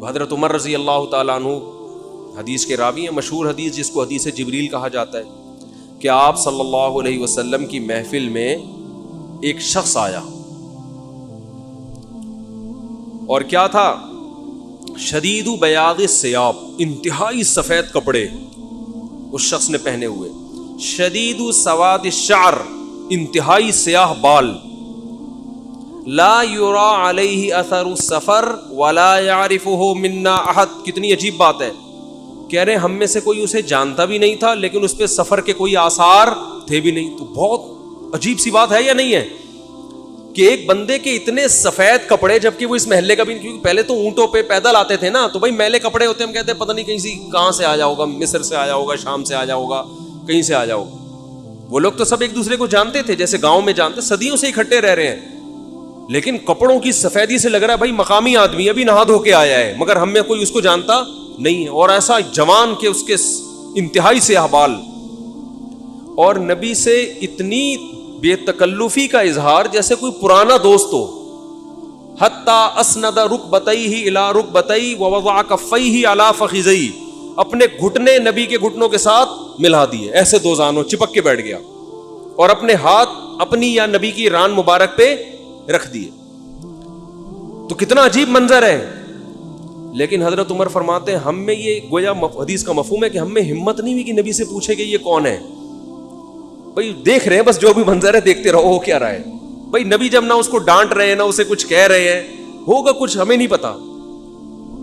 حضرت عمر رضی اللہ تعالیٰ عنہ حدیث کے راوی ہیں، مشہور حدیث جس کو حدیث جبریل کہا جاتا ہے کہ آپ صلی اللہ علیہ وسلم کی محفل میں ایک شخص آیا اور کیا تھا؟ شدید بیاض الثیاب، انتہائی سفید کپڑے اس شخص نے پہنے ہوئے، شدید سواد الشعر، انتہائی سیاہ بال، لا یرا علیہ اثر السفر ولا یعرفہ منا احد. کتنی عجیب بات ہے، کہہ رہے ہم میں سے کوئی اسے جانتا بھی نہیں تھا لیکن اس پہ سفر کے کوئی آثار تھے بھی نہیں. تو بہت عجیب سی بات ہے یا نہیں ہے کہ ایک بندے کے اتنے سفید کپڑے، جبکہ وہ اس محلے کا بھی نہیں، کیونکہ پہلے تو اونٹوں پہ پیدل آتے تھے نا، تو بھائی میلے کپڑے ہوتے ہیں، ہم کہتے ہیں پتہ نہیں کہیں سے کہاں سے آیا ہوگا، مصر سے آیا ہوگا، شام سے آیا ہوگا، کہیں سے آیا ہوگا. وہ لوگ تو سب ایک دوسرے کو جانتے تھے، جیسے گاؤں میں جانتے، صدیوں سے اکٹھے رہ رہے ہیں، لیکن کپڑوں کی سفیدی سے لگ رہا ہے بھائی مقامی آدمی ابھی نہا دھو کے آیا ہے، مگر ہم میں کوئی اس کو جانتا نہیں ہے. اور ایسا جوان کہ اس کے انتہائی سیاہ بال، اور نبی سے اتنی بے تکلفی کا اظہار جیسے کوئی پرانا دوست ہو. حتی اسند رکبتیہ الی رکبتیہ ووضع کفیہ علی فخذیہ، اپنے گھٹنے نبی کے گھٹنوں کے ساتھ ملا دیے، ایسے دو زانوں چپک کے بیٹھ گیا، اور اپنے ہاتھ اپنی یا نبی کی ران مبارک پہ رکھ دیے. تو کتنا عجیب منظر ہے. لیکن حضرت عمر فرماتے ہیں ہم میں یہ گویا حدیث کا مفہوم ہے کہ ہم میں ہمت نہیں ہوئی کہ نبی سے پوچھے کہ یہ کون ہے. بھائی دیکھ رہے ہیں بس جو بھی منظر ہے دیکھتے رہو، ہو کیا رہا ہے. بھائی نبی جب نہ اس کو ڈانٹ رہے ہیں نہ اسے کچھ کہہ رہے ہیں، ہوگا کچھ ہمیں نہیں پتا.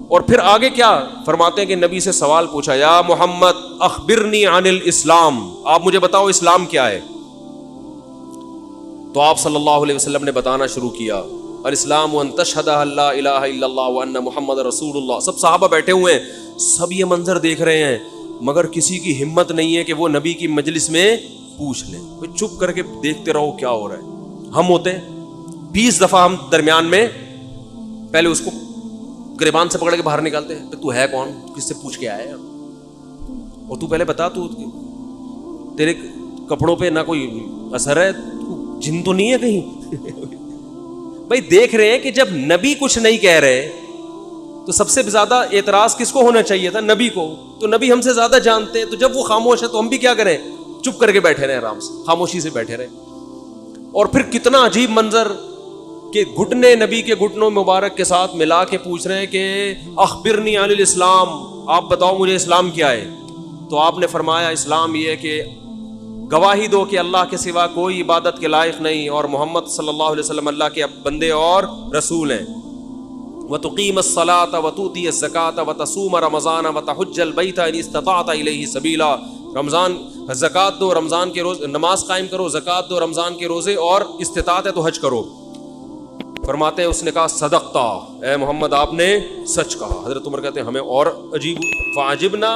اور پھر آگے کیا فرماتے ہیں کہ نبی سے سوال پوچھا، یا محمد اخبرنی عن الاسلام، آپ مجھے بتاؤ اسلام کیا ہے. تو آپ صلی اللہ علیہ وسلم نے بتانا شروع کیا، الاسلام ان تشہد ان لا الہ الا اللہ وان محمد رسول اللہ. سب صحابہ بیٹھے ہوئے ہیں، سب یہ منظر دیکھ رہے ہیں، مگر کسی کی ہمت نہیں ہے کہ وہ نبی کی مجلس میں پوچھ لیں. چپ کر کے دیکھتے رہو کیا ہو رہا ہے. ہم ہوتے 20 دفعہ ہم درمیان میں پہلے اس کو گریبان سے پکڑ کے باہر نکالتے ہیں، تو ہے کون، کس سے پوچھ کے آیا ہے، اور تو پہلے بتا، تو تیرے کپڑوں پہ نہ کوئی اثر ہے، جن تو نہیں ہے کہیں. بھائی دیکھ رہے ہیں کہ جب نبی کچھ نہیں کہہ رہے تو سب سے زیادہ اعتراض کس کو ہونا چاہیے تھا؟ نبی کو. تو نبی ہم سے زیادہ جانتے ہیں، تو جب وہ خاموش ہے تو ہم بھی کیا کریں؟ چپ کر کے بیٹھے رہے، آرام سے خاموشی سے بیٹھے رہے. اور پھر کتنا عجیب منظر کہ گھٹنے نبی کے گھٹنوں مبارک کے ساتھ ملا کے پوچھ رہے ہیں کہ اخبرنی عن الاسلام، آپ بتاؤ مجھے اسلام کیا ہے. تو آپ نے فرمایا اسلام یہ ہے کہ گواہی دو کہ اللہ کے سوا کوئی عبادت کے لائق نہیں اور محمد صلی اللہ علیہ وسلم اللہ کے بندے اور رسول ہیں. وَتُقِيمَ الصَّلَاةَ وَتُؤْتِيَ الزَّكَاةَ وَتَصُومَ رَمَضَانَ وَتَحُجَّ الْبَيْتَ إِنِ اسْتَطَعْتَ إِلَيْهِ سَبِيلًا. رمضان زکوٰۃ دو، رمضان کے روز نماز قائم کرو، زکوٰۃ دو، رمضان کے روزے، اور استطاعت ہے تو حج کرو. فرماتے ہیں اس نے کہا صدقتا، اے محمد آپ نے سچ کہا. حضرت عمر کہتے ہیں ہمیں اور عجیب، فعجبنا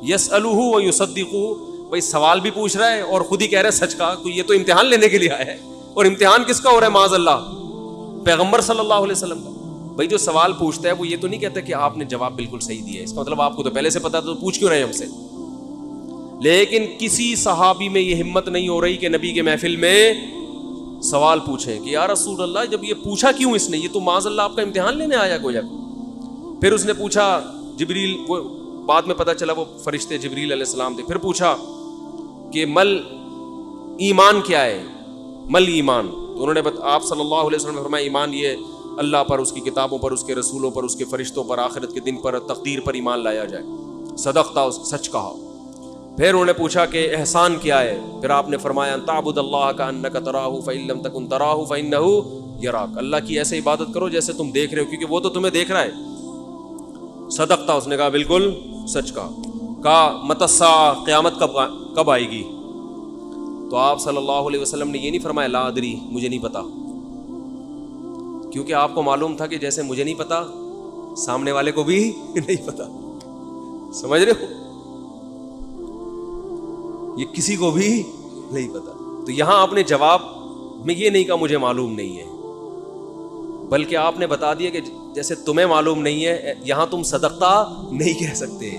یسألہ ویصدقہ. بھائی سوال بھی پوچھ رہا ہے اور خود ہی کہہ رہا ہے سچ کہا. تو یہ تو امتحان لینے کے لیے آیا ہے، اور امتحان کس کا ہو رہا ہے؟ معاذ اللہ پیغمبر صلی اللہ علیہ وسلم کا. بھائی جو سوال پوچھتا ہے وہ یہ تو نہیں کہتا کہ آپ نے جواب بالکل صحیح دیا ہے، اس کا مطلب آپ کو تو پہلے سے پتا تو پوچھ کیوں رہے ہیں ہم سے. لیکن کسی صحابی میں یہ ہمت نہیں ہو رہی کہ نبی کے محفل میں سوال پوچھیں کہ یا رسول اللہ جب یہ پوچھا کیوں اس نے، یہ تو معاذ اللہ آپ کا امتحان لینے آیا گویا. پھر اس نے پوچھا، جبریل، وہ بعد میں پتا چلا وہ فرشتے جبریل علیہ السلام تھے. پھر پوچھا کہ مل ایمان کیا ہے، مل ایمان. تو انہوں نے آپ صلی اللہ علیہ وسلم نے فرمایا ایمان یہ اللہ پر، اس کی کتابوں پر، اس کے رسولوں پر، اس کے فرشتوں پر، آخرت کے دن پر، تقدیر پر ایمان لایا جائے. صدقتا، سچ کہا. پھر انہوں نے پوچھا کہ احسان کیا ہے. پھر آپ نے فرمایا ان تعبد اللہ کأنک تراہ فإن لم تکن تراہ فإنہ یراک. اللہ کی ایسے عبادت کرو جیسے تم دیکھ رہے ہو، کیونکہ وہ تو تمہیں دیکھ رہا ہے. صدقتا، اس نے کہا بالکل سچ کہا. کہا متی الساعہ، قیامت کب آئے گی؟ تو آپ صلی اللہ علیہ وسلم نے یہ نہیں فرمایا لا ادری، مجھے نہیں پتا، کیونکہ آپ کو معلوم تھا کہ جیسے مجھے نہیں پتا سامنے والے کو بھی نہیں پتا. سمجھ رہے ہو؟ یہ کسی کو بھی نہیں پتا. تو یہاں آپ نے جواب میں یہ نہیں کہا مجھے معلوم نہیں ہے، بلکہ آپ نے بتا دیا کہ جیسے تمہیں معلوم نہیں ہے، یہاں تم صدقتا نہیں کہہ سکتے،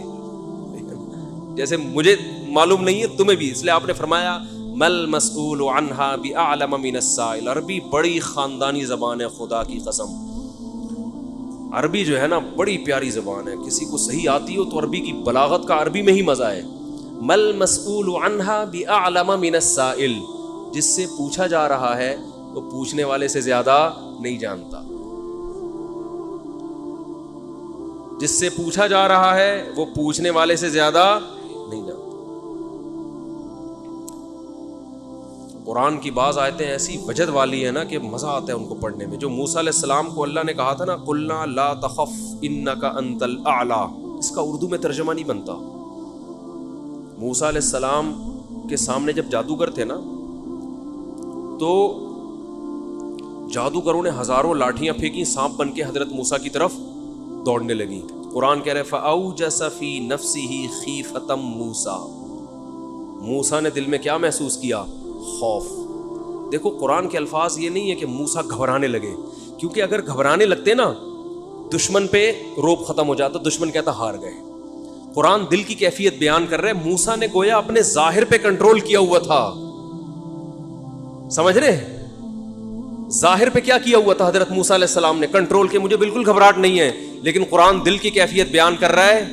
جیسے مجھے معلوم نہیں ہے تمہیں بھی. اس لیے آپ نے فرمایا مل مسئول عنہا بأعلم من السائل. عربی بڑی خاندانی زبان ہے، خدا کی قسم. عربی جو ہے نا بڑی پیاری زبان ہے, کسی کو صحیح آتی ہو تو عربی کی بلاغت کا عربی میں ہی مزہ ہے. مل مسئول عنہا بأعلم من السائل, جس سے پوچھا جا رہا ہے وہ پوچھنے والے سے زیادہ نہیں جانتا. جس سے پوچھا جا رہا ہے وہ پوچھنے والے سے زیادہ نہیں جانتا. قرآن کی بعض آیتیں ایسی وجد والی ہیں نا کہ مزہ آتا ہے ان کو پڑھنے میں. جو موسیٰ علیہ السلام کو اللہ نے کہا تھا نا قلنا لا تخف انک انت الاعلی, اس کا اردو میں ترجمہ نہیں بنتا. موسیٰ علیہ السلام کے سامنے جب جادوگر تھے نا تو جادوگروں نے ہزاروں لاٹھیاں پھینکی, سانپ بن کے حضرت موسیٰ کی طرف دوڑنے لگی. قرآن کہہ رہے فَأَوْجَسَ فِي نَفْسِهِ خِيفَةً مُوسَىٰ, موسیٰ نے دل میں کیا محسوس کیا؟ خوف. دیکھو قرآن کے الفاظ یہ نہیں ہے کہ موسیٰ گھبرانے لگے, کیونکہ اگر گھبرانے لگتے نا دشمن پہ روب ختم ہو جاتا, دشمن کہتا ہار گئے. قرآن دل کی کیفیت بیان کر رہے, موسیٰ نے گویا اپنے ظاہر پہ کنٹرول کیا ہوا تھا. سمجھ رہے, ظاہر پہ کیا کیا ہوا تھا حضرت موسیٰ علیہ السلام نے؟ کنٹرول کے, مجھے بالکل گھبراہٹ نہیں ہے. لیکن قرآن دل کی کیفیت بیان کر رہا ہے,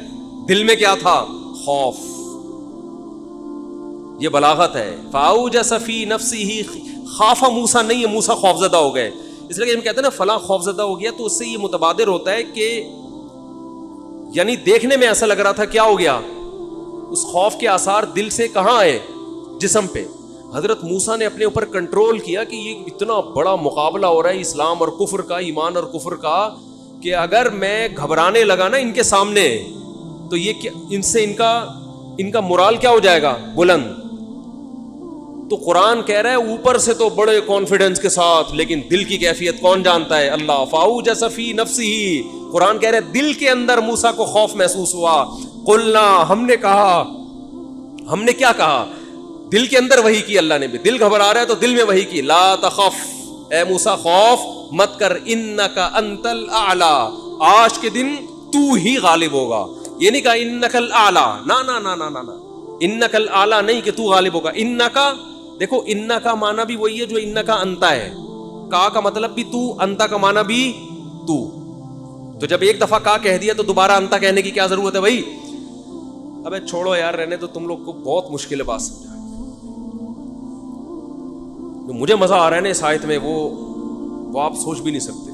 دل میں کیا تھا؟ خوف. یہ بلاغت ہے. فَأَوْجَسَ فِي نَفْسِهِ خَافَ موسیٰ نہیں ہے موسیٰ خوف زدہ ہو گئے. اس لیے کہ ہم کہتے ہیں نا فلاں خوف زدہ ہو گیا, تو اس سے یہ متبادر ہوتا ہے کہ یعنی دیکھنے میں ایسا لگ رہا تھا کیا ہو گیا, اس خوف کے آثار دل سے کہاں آئے؟ جسم پہ. حضرت موسیٰ نے اپنے اوپر کنٹرول کیا کہ یہ اتنا بڑا مقابلہ ہو رہا ہے اسلام اور کفر کا, ایمان اور کفر کا, کہ اگر میں گھبرانے لگا نا ان کے سامنے تو یہ ان سے ان کا مورال کیا ہو جائے گا؟ بلند. تو قرآن کہہ رہا ہے اوپر سے تو بڑے کانفیڈنس کے ساتھ, لیکن دل کی کیفیت کون جانتا ہے؟ اللہ. فَأَوْجَسَ فِي نَفْسِهِ, قرآن کہہ رہا ہے دل کے اندر موسیٰ کو خوف محسوس ہوا. قلنا, ہم نے کہا, ہم نے کیا کہا؟ دل کے اندر وحی کی اللہ نے بھی. دل گھبرا رہا ہے تو دل میں وحی کی, لا تخف, اے موسیٰ خوف مت کر, انک انت الاعلی, آج کے دن تو ہی غالب ہوگا. یہ نہیں کہا انک الاعلی, نا نا نا نا نا, انک الاعلی نہیں کہ تو غالب ہوگا. انکا, دیکھو انکا کا معنی بھی وہی ہے جو انکا انتا ہے. کا مطلب بھی تو, انتا کا معنی بھی تو. تو جب ایک دفعہ کا کہہ دیا تو دوبارہ انتا کہنے کی کیا ضرورت ہے بھائی؟ ابے چھوڑو یار, رہنے تو تم لوگ کو بہت مشکل ہے بات سمجھا. مجھے مزہ آ رہا ہے نا اس آیت میں, وہ آپ سوچ بھی نہیں سکتے.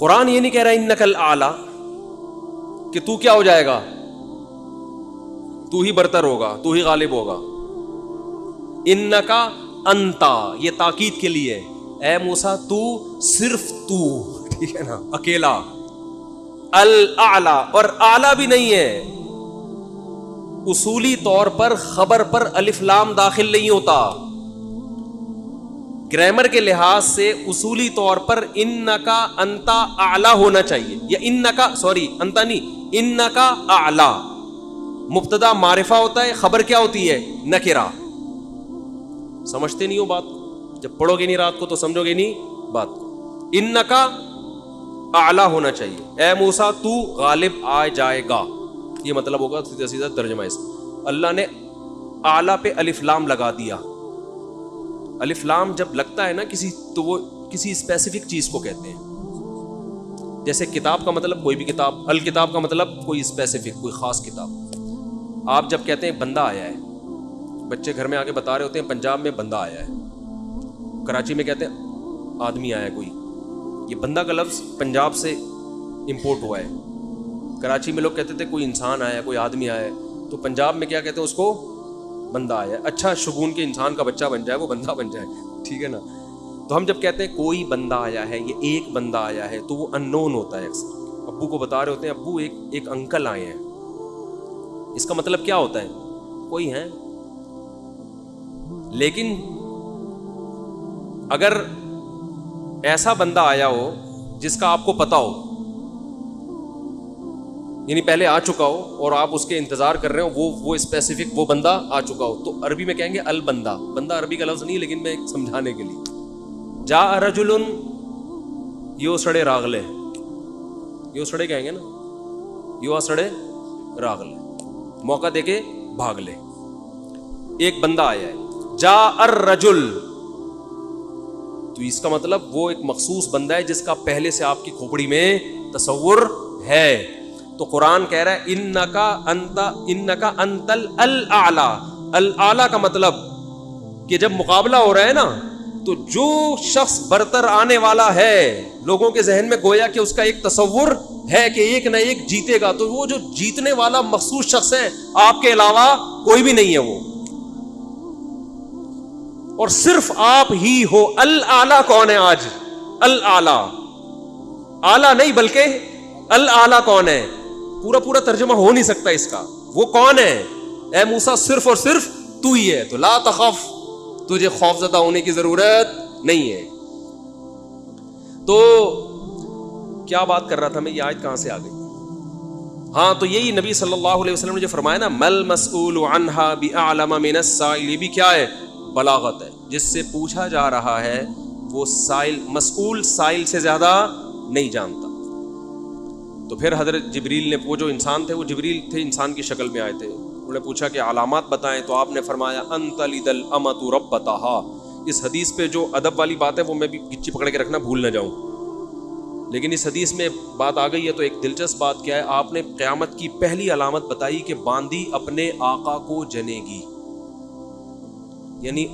قرآن یہ نہیں کہہ رہا انک الاعلی کہ تو کیا ہو جائے گا, تو ہی برتر ہوگا, تو ہی غالب ہوگا. انکا انتا, یہ تاکید کے لیے, اے موسیٰ تو, صرف تو, ٹھیک ہے نا, اکیلا. الاعلی, اور اعلی بھی نہیں ہے. اصولی طور پر خبر پر الف لام داخل نہیں ہوتا. گرامر کے لحاظ سے اصولی طور پر انکا انتا اعلی ہونا چاہیے, یا انکا, سوری انتا نہیں, انکا اعلی. مبتدا معرفہ ہوتا ہے, خبر کیا ہوتی ہے؟ نکرہ. سمجھتے نہیں ہو بات کو, جب پڑھو گے نہیں رات کو تو سمجھو گے نہیں بات کو. انکا اعلی ہونا چاہیے, اے موسیٰ تو غالب آ جائے گا, یہ مطلب ہوگا سیدھا سیدھا ترجمہ اس. اللہ نے اعلی پہ الف لام لگا دیا. الف لام جب لگتا ہے نا کسی, تو وہ کسی اسپیسیفک چیز کو کہتے ہیں. جیسے کتاب کا مطلب کوئی بھی کتاب, الکتاب کا مطلب کوئی اسپیسیفک, کوئی خاص کتاب. آپ جب کہتے ہیں بندہ آیا ہے, بچے گھر میں آ کے بتا رہے ہوتے ہیں پنجاب میں بندہ آیا ہے, کراچی میں کہتے ہیں آدمی آیا ہے کوئی. یہ بندہ کا لفظ پنجاب سے امپورٹ ہوا ہے. کراچی میں لوگ کہتے تھے کوئی انسان آیا ہے, کوئی آدمی آیا ہے, تو پنجاب میں کیا کہتے ہیں اس کو؟ بندہ آیا ہے. اچھا شگون کے انسان کا بچہ بن جائے, وہ بندہ بن جائے, ٹھیک ہے نا. تو ہم جب کہتے ہیں کوئی بندہ آیا ہے, یہ ایک بندہ آیا ہے, تو وہ ان نون ہوتا ہے. ابو کو بتا رہے ہوتے ہیں ابو ایک انکل آئے ہیں, اس کا مطلب کیا ہوتا ہے؟ کوئی ہے. لیکن اگر ایسا بندہ آیا ہو جس کا آپ کو پتا ہو, یعنی پہلے آ چکا ہو اور آپ اس کے انتظار کر رہے ہو, وہ اسپیسیفک وہ بندہ آ چکا ہو, تو عربی میں کہیں گے البندہ. بندہ عربی کا لفظ نہیں, لیکن میں سمجھانے کے لیے. جاء رجل یو سڑے راغلے, یو سڑے کہیں گے نا, یو آ سڑے راغلے, موقع دے کے بھاگ لے. ایک بندہ آیا ہے. جاء الرجل, تو اس کا مطلب وہ ایک مخصوص بندہ ہے جس کا پہلے سے آپ کی کھوپڑی میں تصور ہے. تو قرآن کہہ رہا ہے انکا انت الاعلی. الاعلی کا مطلب کہ جب مقابلہ ہو رہا ہے نا تو جو شخص برتر آنے والا ہے لوگوں کے ذہن میں گویا کہ اس کا ایک تصور ہے کہ ایک نہ ایک جیتے گا, تو وہ جو جیتنے والا مخصوص شخص ہے آپ کے علاوہ کوئی بھی نہیں ہے وہ, اور صرف آپ ہی ہو. الاعلی کون ہے آج؟ الاعلی, اعلی نہیں بلکہ الاعلی کون ہے؟ پورا ترجمہ ہو نہیں سکتا اس کا. وہ کون ہے؟ اے موسیٰ صرف اور صرف تو ہی ہے. تو لا تخف, تجھے خوف زدہ ہونے کی ضرورت نہیں ہے. تو کیا بات کر رہا تھا میں, یہ آیت کہاں سے آ گئی؟ ہاں, تو یہی نبی صلی اللہ علیہ وسلم نے جو فرمایا نا مل مسئول عنہا بأعلم من السائل, یہ بھی کیا ہے؟ بلاغت ہے. جس سے پوچھا جا رہا ہے وہ مسئول سائل سے زیادہ نہیں جانتا. تو پھر حضرت جبریل نے, وہ جو انسان تھے وہ جبریل تھے, انسان کی شکل میں آئے تھے, انہوں نے پوچھا کہ علامات بتائیں, تو آپ نے فرمایا انت لد الامۃ ربتہا. اس حدیث پہ جو ادب والی بات ہے وہ میں بھی گچی پکڑ کے رکھنا بھول نہ جاؤں, لیکن اس حدیث میں بات آ گئی ہے. تو ایک دلچسپ بات کیا ہے, آپ نے قیامت کی پہلی علامت بتائی کہ باندی اپنے آقا کو جنے گی. یعنی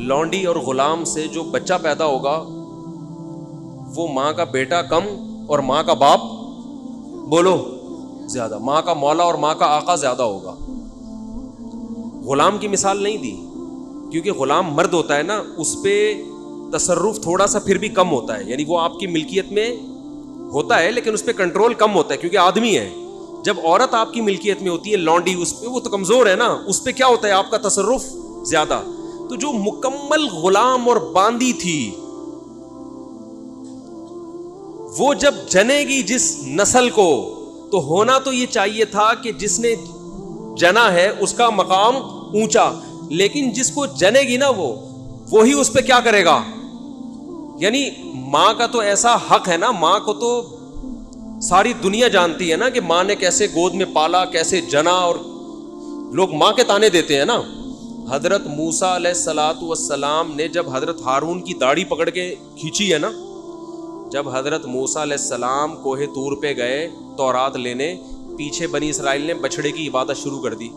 لونڈی اور غلام سے جو بچہ پیدا ہوگا وہ ماں کا بیٹا کم اور ماں کا باپ بولو زیادہ, ماں کا مولا اور ماں کا آقا زیادہ ہوگا. غلام کی مثال نہیں دی کیونکہ غلام مرد ہوتا ہے نا, اس پہ تصرف تھوڑا سا پھر بھی کم ہوتا ہے, یعنی وہ آپ کی ملکیت میں ہوتا ہے لیکن اس پہ کنٹرول کم ہوتا ہے کیونکہ آدمی ہے. جب عورت آپ کی ملکیت میں ہوتی ہے لونڈی, اس پہ وہ تو کمزور ہے نا, اس پہ کیا ہوتا ہے آپ کا تصرف زیادہ. تو جو مکمل غلام اور باندی تھی وہ جب جنے گی جس نسل کو, تو ہونا تو یہ چاہیے تھا کہ جس نے جنا ہے اس کا مقام اونچا, لیکن جس کو جنے گی نا وہی اس پہ کیا کرے گا. یعنی ماں کا تو ایسا حق ہے نا, ماں کو تو ساری دنیا جانتی ہے نا کہ ماں نے کیسے گود میں پالا, کیسے جنا, اور لوگ ماں کے تانے دیتے ہیں نا. حضرت موسیٰ علیہ الصلاۃ والسلام نے جب حضرت ہارون کی داڑھی پکڑ کے کھینچی ہے نا, جب حضرت موسیٰ علیہ السلام کوہ طور پہ گئے تورات لینے, پیچھے بنی اسرائیل نے بچڑے کی عبادت شروع کر دی.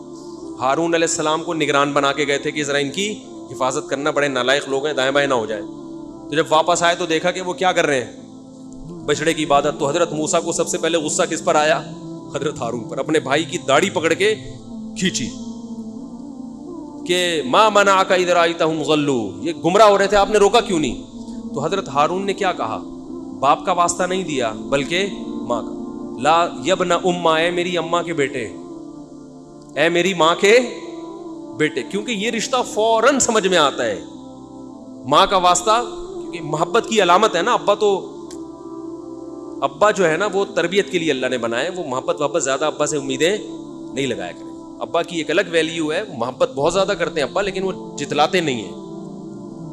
ہارون علیہ السلام کو نگران بنا کے گئے تھے کہ ذرا ان کی حفاظت کرنا, بڑے نالائق لوگ ہیں, دائیں بائیں نہ ہو جائے. تو جب واپس آئے تو دیکھا کہ وہ کیا کر رہے ہیں, بچڑے کی عبادت. تو حضرت موسیٰ کو سب سے پہلے غصہ کس پر آیا؟ حضرت ہارون پر. اپنے بھائی کی داڑھی پکڑ کے کھینچی کہ ما منعک اذ رأیتہم ضلوا, یہ گمراہ ہو رہے تھے, آپ نے روکا کیوں نہیں؟ تو حضرت ہارون نے کیا کہا, باپ کا واسطہ نہیں دیا بلکہ ماں کا. لا یبن اماں, اے میری اماں کے بیٹے, اے میری ماں کے بیٹے, کیونکہ یہ رشتہ فوراً سمجھ میں آتا ہے. ماں کا واسطہ کیونکہ محبت کی علامت ہے نا. ابا جو ہے نا وہ تربیت کے لیے اللہ نے بنائے, وہ محبت زیادہ ابا سے امیدیں نہیں لگایا کریں. ابا کی ایک الگ ویلیو ہے, محبت بہت زیادہ کرتے ہیں ابا, لیکن وہ جتلاتے نہیں ہیں.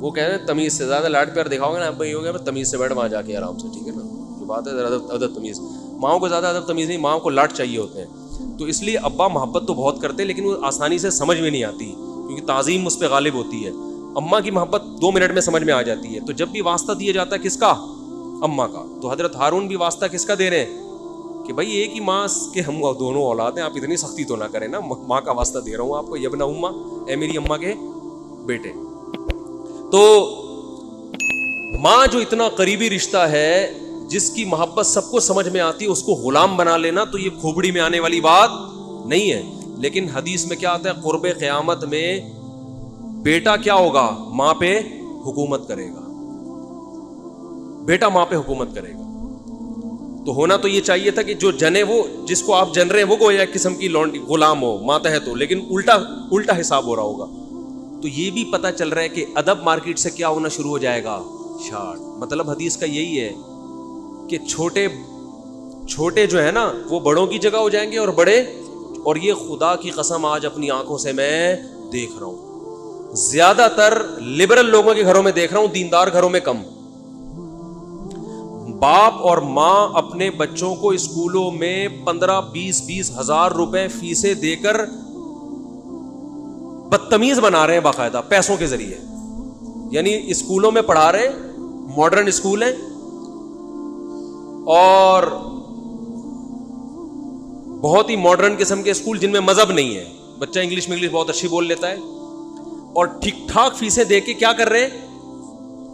وہ کہتے ہیں تمیز سے زیادہ لاڈ پیار دکھاؤ گے نا ابا, یہ ہو گیا تمیز سے بیٹھ وہاں جا کے آرام سے, ٹھیک ہے نا, جو بات ہے ادب تمیز. ماؤں کو زیادہ ادب تمیز نہیں, ماؤں کو لاڈ چاہیے ہوتے ہیں. تو اس لیے ابا محبت تو بہت کرتے لیکن وہ آسانی سے سمجھ میں نہیں آتی کیونکہ تعظیم اس پہ غالب ہوتی ہے. اماں کی محبت 2 منٹ میں سمجھ میں آ جاتی ہے. تو جب بھی واسطہ دیا جاتا ہے کس کا؟ اماں کا. تو حضرت ہارون بھی واسطہ کس کا دے رہے ہیں کہ بھائی ایک ہی ماں کے ہم دونوں اولاد ہیں, آپ اتنی سختی تو نہ کریں نا, ماں کا واسطہ دے رہا ہوں آپ کو, یبن اماں, اے میری اماں کے بیٹے. تو ماں جو اتنا قریبی رشتہ ہے, جس کی محبت سب کو سمجھ میں آتی ہے, اس کو غلام بنا لینا تو یہ کھوپڑی میں آنے والی بات نہیں ہے. لیکن حدیث میں کیا آتا ہے, قرب قیامت میں بیٹا کیا ہوگا, ماں پہ حکومت کرے گا, بیٹا ماں پہ حکومت کرے گا. تو ہونا تو یہ چاہیے تھا کہ جو جنے, وہ جس کو آپ جن رہے ہیں وہ کوئی ایک قسم کی لونڈی غلام ہو, ماتحت ہو, لیکن الٹا حساب ہو رہا ہوگا. تو یہ بھی پتہ چل رہا ہے کہ ادب مارکیٹ سے کیا ہونا شروع ہو جائے گا, شارٹ. مطلب حدیث کا یہی ہے کہ چھوٹے جو ہے نا وہ بڑوں کی جگہ ہو جائیں گے اور بڑے, اور یہ خدا کی قسم آج اپنی آنکھوں سے میں دیکھ رہا ہوں, زیادہ تر لبرل لوگوں کے گھروں میں دیکھ رہا ہوں, دیندار گھروں میں کم. باپ اور ماں اپنے بچوں کو اسکولوں میں 15-20 ہزار روپے فیسیں دے کر بدتمیز بنا رہے ہیں باقاعدہ پیسوں کے ذریعے. یعنی اسکولوں میں پڑھا رہے, ماڈرن اسکول ہیں اور بہت ہی ماڈرن قسم کے اسکول جن میں مذہب نہیں ہے. بچہ انگلش بہت اچھی بول لیتا ہے اور ٹھیک ٹھاک فیسیں دے کے کیا کر رہے ہیں,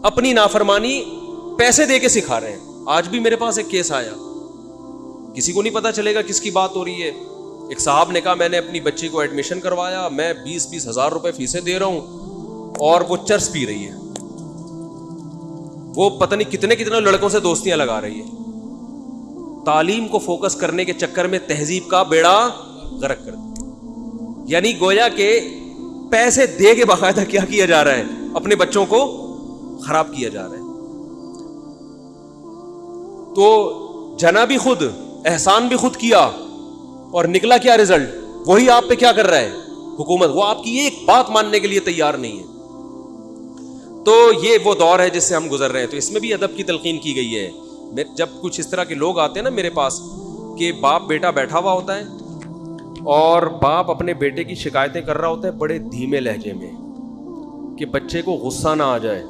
اپنی نافرمانی پیسے دے کے سکھا رہے ہیں. آج بھی میرے پاس ایک کیس آیا, کسی کو نہیں پتا چلے گا کس کی بات ہو رہی ہے. ایک صاحب نے کہا میں نے اپنی بچی کو ایڈمیشن کروایا, میں 20-20 ہزار روپے فیسیں دے رہا ہوں اور وہ چرس پی رہی ہے, وہ پتہ نہیں کتنے لڑکوں سے دوستیاں لگا رہی ہے. تعلیم کو فوکس کرنے کے چکر میں تہذیب کا بیڑا غرق کر دیا. یعنی گویا کہ پیسے دے کے باقاعدہ کیا کیا جا رہا ہے, اپنے بچوں کو خراب کیا جا رہا ہے. تو جنا بھی خود, احسان بھی خود کیا, اور نکلا کیا رزلٹ؟ وہی آپ پہ کیا کر رہا ہے حکومت, وہ آپ کی ایک بات ماننے کے لیے تیار نہیں ہے. تو یہ وہ دور ہے جس سے ہم گزر رہے ہیں. تو اس میں بھی ادب کی تلقین کی گئی ہے. جب کچھ اس طرح کے لوگ آتے ہیں نا میرے پاس کہ باپ بیٹا بیٹھا ہوا ہوتا ہے اور باپ اپنے بیٹے کی شکایتیں کر رہا ہوتا ہے بڑے دھیمے لہجے میں کہ بچے کو غصہ نہ آ جائے,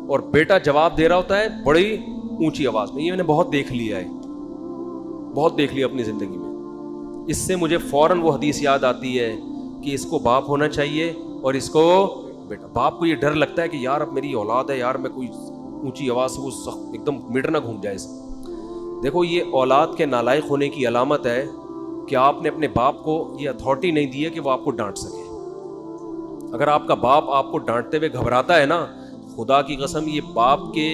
اور بیٹا جواب دے رہا ہوتا ہے بڑی اونچی آواز میں. یہ میں نے بہت دیکھ لیا ہے, بہت دیکھ لیا اپنی زندگی میں. اس سے مجھے فوراً وہ حدیث یاد آتی ہے کہ اس کو باپ ہونا چاہیے اور اس کو بیٹا. باپ کو یہ ڈر لگتا ہے کہ یار اب میری اولاد ہے, یار میں کوئی اونچی آواز سے وہ ایک دم میٹر نہ گھوم جائے. دیکھو یہ اولاد کے نالائق ہونے کی علامت ہے کہ آپ نے اپنے باپ کو یہ اتھارٹی نہیں دی ہے کہ وہ آپ کو ڈانٹ سکے. اگر آپ کا باپ آپ کو ڈانٹتے ہوئے گھبراتا ہے نا, خدا کی قسم یہ باپ کے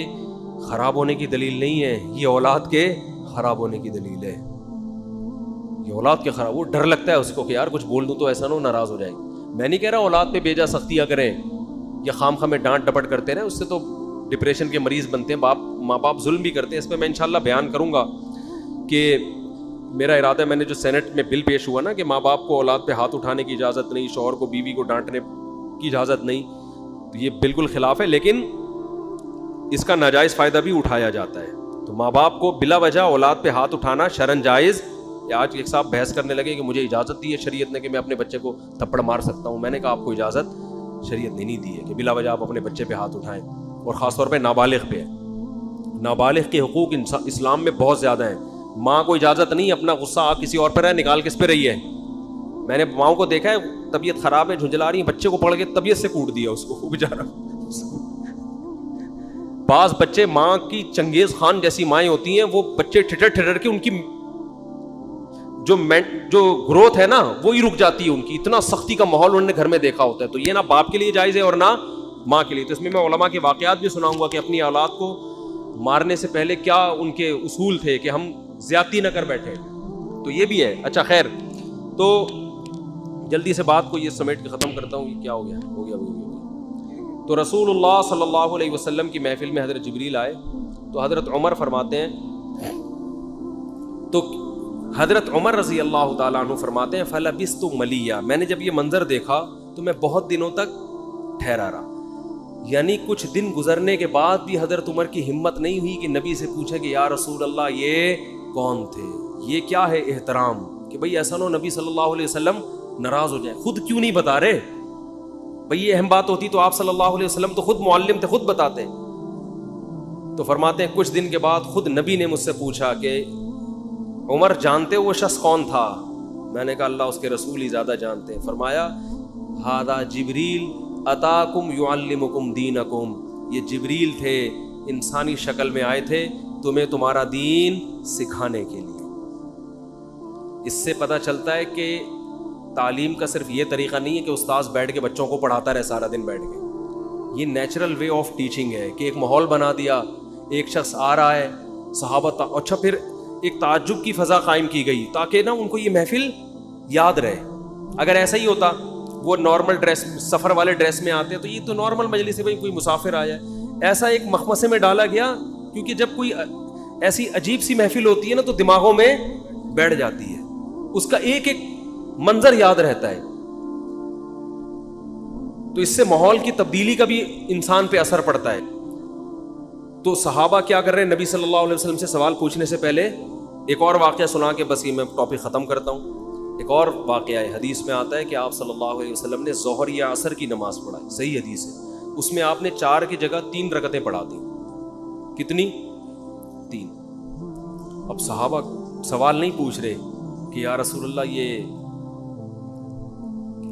خراب ہونے کی دلیل نہیں ہے, یہ اولاد کے خراب ہونے کی دلیل ہے. یہ اولاد کے خراب, وہ ڈر لگتا ہے اس کو کہ یار کچھ بول دوں تو ایسا نہ ہو ناراض ہو جائے. میں نہیں کہہ رہا اولاد پہ بیجا سختیاں کریں یا خام خامے ڈانٹ ڈپٹ کرتے رہیں, اس سے تو ڈپریشن کے مریض بنتے ہیں. ماں باپ ظلم بھی کرتے ہیں. اس پہ میں انشاءاللہ بیان کروں گا کہ میرا ارادہ ہے, میں نے جو سینٹ میں بل پیش ہوا نا کہ ماں باپ کو اولاد پہ ہاتھ اٹھانے کی اجازت نہیں, شوہر کو بیوی کو ڈانٹنے کی اجازت نہیں, یہ بالکل خلاف ہے, لیکن اس کا ناجائز فائدہ بھی اٹھایا جاتا ہے. تو ماں باپ کو بلا وجہ اولاد پہ ہاتھ اٹھانا شرعن جائز. آج ایک صاحب بحث کرنے لگے کہ مجھے اجازت دی ہے شریعت نے کہ میں اپنے بچے کو تھپڑ مار سکتا ہوں. میں نے کہا آپ کو اجازت شریعت نے نہیں دی ہے کہ بلا وجہ آپ اپنے بچے پہ ہاتھ اٹھائیں, اور خاص طور پہ نابالغ پہ. نابالغ کے حقوق اسلام میں بہت زیادہ ہیں. ماں کو اجازت نہیں اپنا غصہ آپ کسی اور پر ہے نکال کس پہ رہی ہے. میں نے ماؤں کو دیکھا ہے طبیعت خراب ہے جھنجلا رہی ہے, بچے کو پکڑ کے طبیعت سے کوٹ دیا اس کو بیچارہ. بعض بچے ماں کی چنگیز خان جیسی مائیں ہوتی ہیں, وہ بچے ٹھٹر کے ان کی جو گروتھ ہے نا وہی رک جاتی ہے ان کی. اتنا سختی کا ماحول انہوں نے گھر میں دیکھا ہوتا ہے. تو یہ نہ باپ کے لیے جائز ہے اور نہ ماں کے لیے. تو اس میں علماء کے واقعات بھی سناؤں گا کہ اپنی اولاد کو مارنے سے پہلے کیا ان کے اصول تھے کہ ہم زیادتی نہ کر بیٹھے. تو یہ بھی ہے. اچھا خیر, تو جلدی سے بات کو یہ سمیٹ کے ختم کرتا ہوں. یہ کیا ہو گیا. تو رسول اللہ صلی اللہ علیہ وسلم کی محفل میں حضرت جبریل آئے. تو حضرت عمر فرماتے ہیں, تو حضرت عمر رضی اللہ تعالیٰ عنہ فرماتے ہیں فلبثت ملیہ, میں نے جب یہ منظر دیکھا تو میں بہت دنوں تک ٹھہرا رہا. یعنی کچھ دن گزرنے کے بعد بھی حضرت عمر کی ہمت نہیں ہوئی کہ نبی سے پوچھے کہ یا رسول اللہ یہ کون تھے, یہ کیا ہے احترام, کہ بھئی ایسا نہ ہو نبی صلی اللہ علیہ وسلم ناراض ہو جائیں. خود کیوں نہیں بتا رہے بھئی, یہ اہم بات ہوتی تو آپ صلی اللہ علیہ وسلم تو خود معلم تھے, خود بتاتے. تو فرماتے ہیں کچھ دن کے بعد خود نبی نے مجھ سے پوچھا کہ عمر جانتے وہ شخص کون تھا؟ میں نے کہا اللہ اس کے رسول ہی زیادہ جانتے ہیں. فرمایا ھذا جبریل اتاکم یعلمکم دینکم, یہ جبریل تھے انسانی شکل میں آئے تھے تمہیں تمہارا دین سکھانے کے لیے. اس سے پتہ چلتا ہے کہ تعلیم کا صرف یہ طریقہ نہیں ہے کہ استاذ بیٹھ کے بچوں کو پڑھاتا رہے سارا دن بیٹھ کے. یہ نیچرل وے آف ٹیچنگ ہے کہ ایک ماحول بنا دیا, ایک شخص آ رہا ہے, صحابہ اچھا پھر ایک تعجب کی فضا قائم کی گئی تاکہ نا ان کو یہ محفل یاد رہے. اگر ایسا ہی ہوتا وہ نارمل ڈریس سفر والے ڈریس میں آتے تو یہ تو نارمل مجلس ہے, بھائی کوئی مسافر آیا ہے. ایسا ایک مخمصے میں ڈالا گیا کیونکہ جب کوئی ایسی عجیب سی محفل ہوتی ہے نا تو دماغوں میں بیٹھ جاتی ہے, اس کا ایک ایک منظر یاد رہتا ہے. تو اس سے ماحول کی تبدیلی کا بھی انسان پہ اثر پڑتا ہے. تو صحابہ کیا کر رہے ہیں, نبی صلی اللہ علیہ وسلم سے سوال پوچھنے سے پہلے ایک اور واقعہ سنا کے بس یہ میں ٹاپک ختم کرتا ہوں. ایک اور واقعہ ہے, حدیث میں آتا ہے کہ آپ صلی اللہ علیہ وسلم نے ظہر یا عصر کی نماز پڑھائی, صحیح حدیث ہے. اس میں آپ نے 4 کی جگہ 3 رکعتیں پڑھا دیں. کتنی؟ 3. اب صحابہ سوال نہیں پوچھ رہے کہ یا رسول اللہ یہ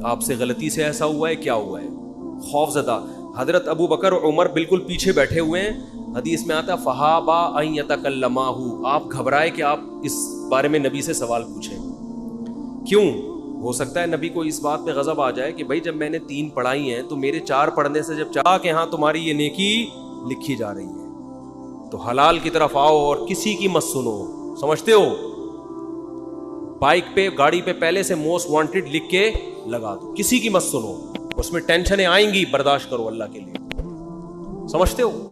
آپ سے غلطی سے ایسا ہوا ہے، کیا ہوا ہے؟ خوف زدہ. حضرت ابو بکر اور عمر بالکل پیچھے بیٹھے ہوئے ہیں. حدیث میں آتا فہابا ان یتکلماہ، آپ گھبرائے کہ آپ اس بارے میں نبی سے سوال پوچھیں. کیوں؟ ہو سکتا ہے نبی کو اس بات پہ غضب آ جائے کہ بھائی جب میں نے 3 پڑھائی ہیں تو میرے 4 پڑھنے سے جب چاہا کہ ہاں تمہاری یہ نیکی لکھی جا رہی ہے تو حلال کی طرف آؤ اور کسی کی مت سنو. سمجھتے ہو؟ بائک پہ گاڑی پہ پہلے سے موسٹ وانٹڈ لکھ کے لگا دو، کسی کی مت سنو. اس میں ٹینشنیں آئیں گی، برداشت کرو اللہ کے لیے. سمجھتے ہو؟